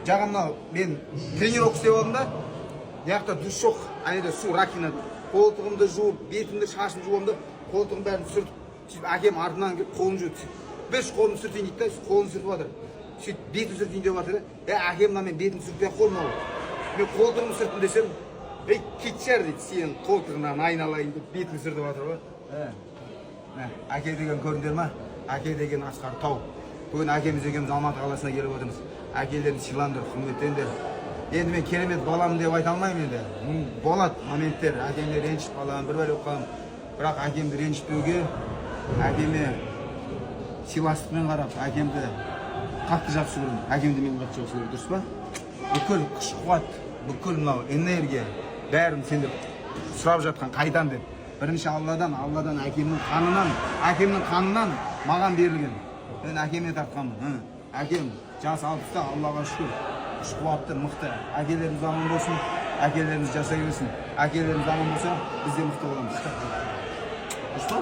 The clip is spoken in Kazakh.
жағымда мен тренировка істеп алдым да, яқта душ жоқ, анеде су ракина, қолтығымды жуып, бетімді шашын жуамды, қолтығым бәрін сүртіп, сөйтіп әкем артынан келіп қолын жуып, беш қолын сүртейін дейді да, қолын сүртіп жатыр. Сөйтіп бетін сүртейін деп жатыр да, әкем мен бетін сүртпей қолын алып. Мен қолтығымды сүрттім десем, кетшер дейді, сен қолтығынан айналайын деп бетін сүртіп жатыр ғой. Әке деген көрдіңдер ма? Әке деген асқар тау. Бүгін әкеміз екеуміз Алматы қаласына келіп отырмыз. Әкелерін сыйлаңдар, құрметтеңдер. Енді мен керемет балам деп айта алмаймын енді. Болады моменттер, әкемді ренжіп қаламын, бір бәле қаламын. Бірақ әкемді ренжітпеуге, әкеме сыйластықпен қарап, әкемді қатты жақсы көремін. Әкемді мен қатты жақсы көремін, дұрыс па? Бүкіл күш-қуат, бүкіл мынау энергия бәрін сендер сұрап жатқан қайдан деп. Бірінші Алладан әкемнің қанынан маған берілген. Мен әкеме тартқанмын. Әкем жас 60-та, Аллаға шүкір. Күш-қуатты, мықты. Әкелеріміз аман болсын, әкелеріміз жасай берсін. Әкелеріміз аман болса, біз де мықты боламыз. Дұрыс па?